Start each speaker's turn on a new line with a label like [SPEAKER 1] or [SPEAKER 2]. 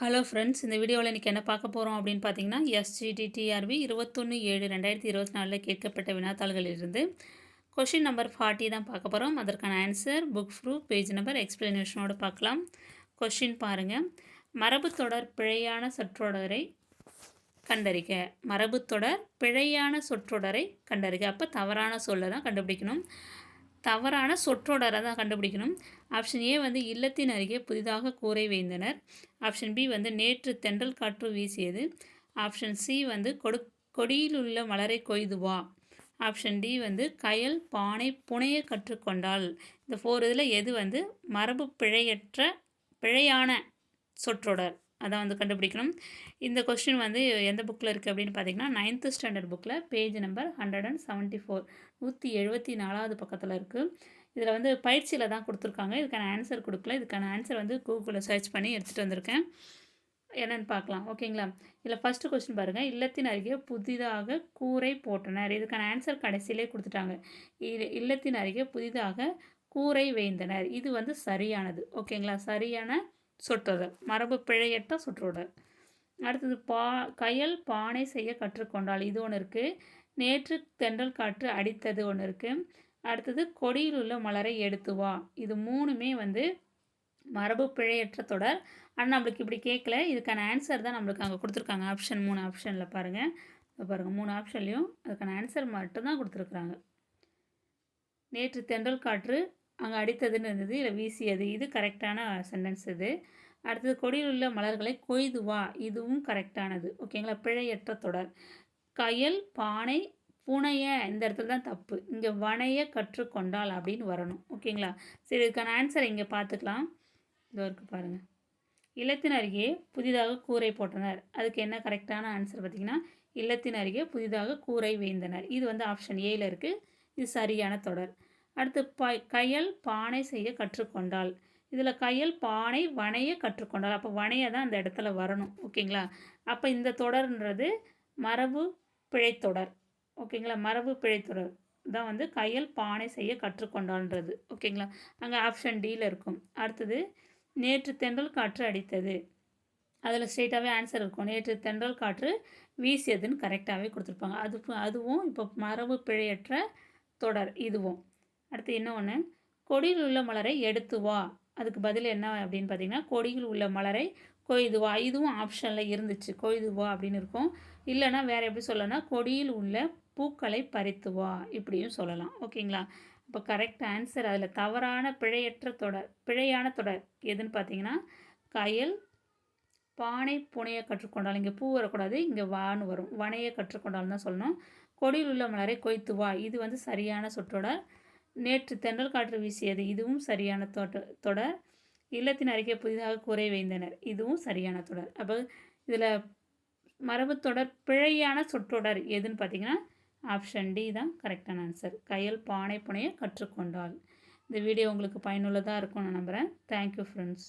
[SPEAKER 1] Hello friends, இந்த வீடியோவில் இன்றைக்கி என்ன பார்க்க போகிறோம் அப்படின்னு பார்த்தீங்கன்னா, எஸ்ஜிடிடிஆர்பி 21/7/2024 கேட்கப்பட்ட வினாத்தாள்களிலிருந்து கொஷின் நம்பர் 40 தான் பார்க்க போகிறோம். அதற்கான answer, book proof, page number, எக்ஸ்பிளனேஷனோடு பார்க்கலாம். கொஷின் பாருங்கள். மரபுத்தொடர் பிழையான சொற்றொடரை கண்டறிக. மரபுத்தொடர் பிழையான சொற்றொடரை கண்டறிக. அப்போ தவறான சொல்லை தான் கண்டுபிடிக்கணும். தவறான சொற்றொடரை தான் கண்டுபிடிக்கணும். ஆப்ஷன் ஏ வந்து இல்லத்தின் அருகே புதிதாக கூரை வேய்ந்தனர். ஆப்ஷன் பி வந்து நேற்று தென்றல் காற்று வீசியது. ஆப்ஷன் சி வந்து கொடியில் உள்ள மலரை கொய்து வா. ஆப்ஷன் டி வந்து கயல் பானை புனைய கற்றுக்கொண்டால். இந்த 4 இதில் எது வந்து மரபு பிழையான சொற்றொடர் அதான் வந்து கண்டுபிடிக்கணும். இந்த கொஸ்டின் வந்து எந்த புக்கில் இருக்குது அப்படின்னு பார்த்தீங்கன்னா 9th ஸ்டாண்டர்ட் புக்கில் பேஜ் நம்பர் 174 174வது பக்கத்தில் இருக்குது. இதில் வந்து பயிற்சியில் தான் கொடுத்துருக்காங்க. இதுக்கான ஆன்சர் கொடுக்கல. இதுக்கான ஆன்சர் வந்து கூகுளில் சர்ச் பண்ணி எடுத்துகிட்டு வந்திருக்கேன். என்னென்னு பார்க்கலாம். ஓகேங்களா? இதில் ஃபஸ்ட்டு கொஸ்டின் பாருங்கள். இல்லத்தின் அருகே புதிதாக கூரை போட்டனர். இதுக்கான ஆன்சர் கடைசியிலே கொடுத்துட்டாங்க. இல்லத்தின் அருகே புதிதாக கூரை வேய்ந்தனர். இது வந்து சரியானது. ஓகேங்களா? சரியான சொற்றொடர், மரபு பிழையற்ற சொற்றொடர். அடுத்தது கயல் பானை செய்ய கற்றுக்கொண்டால். இது ஒன்று இருக்குது. நேற்று தென்றல் காற்று அடித்தது ஒன்று இருக்குது. அடுத்தது கொடியில் உள்ள மலரை எடுத்து வா. இது 3மே வந்து மரபு பிழையற்ற தொடர். ஆனால் நம்மளுக்கு இப்படி கேட்கல. இதுக்கான ஆன்சர் தான் நம்மளுக்கு அங்கே கொடுத்துருக்காங்க. ஆப்ஷன் 3 ஆப்ஷனில் பாருங்கள். பாருங்கள், 3 ஆப்ஷன்லேயும் அதுக்கான ஆன்சர் மட்டும்தான் கொடுத்துருக்குறாங்க. நேற்று தென்றல் காற்று அங்கே அடித்ததுன்னு இருந்தது, இல்லை வீசியது. இது கரெக்டான சென்டென்ஸ் இது. அடுத்தது கொடியில் உள்ள மலர்களை கொய்து வா. இதுவும் கரெக்டானது. ஓகேங்களா? பிழையற்ற தொடர். கயல் பானை புனைய, இந்த இடத்துல தான் தப்பு. இங்கே வனைய கற்றுக்கொண்டால் அப்படின்னு வரணும். ஓகேங்களா? சரி, இதுக்கான ஆன்சர் இங்கே பார்த்துக்கலாம். இதோ இருக்குது பாருங்கள். இல்லத்தின் அருகே புதிதாக கூரை போட்டனர். அதுக்கு என்ன கரெக்டான ஆன்சர் பார்த்திங்கன்னா, இல்லத்தின் அருகே புதிதாக கூரை வேய்ந்தனர். இது வந்து ஆப்ஷன் ஏயில் இருக்குது. இது சரியான தொடர். அடுத்து கயல் பானை செய்ய கற்றுக்கொண்டால். இதில் கயல் பானை வனைய கற்றுக்கொண்டால். அப்போ வனைய தான் அந்த இடத்துல வரணும். ஓகேங்களா? அப்போ இந்த தொடர்ன்றது மரபு பிழைத்தொடர். ஓகேங்களா? மரபு பிழைத்தொடர் தான் வந்து கயல் பானை செய்ய கற்றுக்கொண்டால்ன்றது. ஓகேங்களா? அங்கே ஆப்ஷன் டியில் இருக்கும். அடுத்தது நேற்று தென்றல் காற்று அடித்தது. அதில் ஸ்ட்ரெயிட்டாகவே ஆன்சர் இருக்கும். நேற்று தென்றல் காற்று வீசியதுன்னு கரெக்டாகவே கொடுத்துருப்பாங்க. அதுவும் இப்போ மரபு பிழையற்ற தொடர் இதுவும். அடுத்து இன்னொன்று, கொடியில் உள்ள மலரை எடுத்து வா. அதுக்கு பதில் என்ன அப்படின்னு பார்த்தீங்கன்னா, கொடியில் உள்ள மலரை கொய்து வா. இதுவும் ஆப்ஷனில் இருந்துச்சு. கொய்து வா அப்படின்னு இருக்கும். இல்லைனா வேறு எப்படி சொல்லலாம்னா, கொடியில் உள்ள பூக்களை பறித்து வா இப்படியும் சொல்லலாம். ஓகேங்களா? இப்போ கரெக்ட் ஆன்சர் அதில் தவறான பிழையான தொடர் எதுன்னு பார்த்தீங்கன்னா, கயல் பானை புனைய கற்றுக்கொண்டால். இங்கே பூ வரக்கூடாது, இங்கே வான்னு வரும். வனைய கற்றுக்கொண்டால் தான் சொல்லணும். கொடியில் உள்ள மலரை கொய்த்து வா. இது வந்து சரியான சொற்றொடர். நேற்று தென்றல் காற்று வீசியது. இதுவும் சரியான தொடர். இல்லத்தின் அருகே புதிதாக கூரை வேய்ந்தனர். இதுவும் சரியான தொடர். அப்போ இதில் மரபுத்தொடர் பிழையான சொற்றொடர் எதுன்னு பார்த்தீங்கன்னா, ஆப்ஷன் டி தான் கரெக்டான ஆன்சர். கயல் பானை புனைய கற்றுக்கொண்டால். இந்த வீடியோ உங்களுக்கு பயனுள்ளதாக இருக்கும்னு நான் நம்புகிறேன். Thank you friends.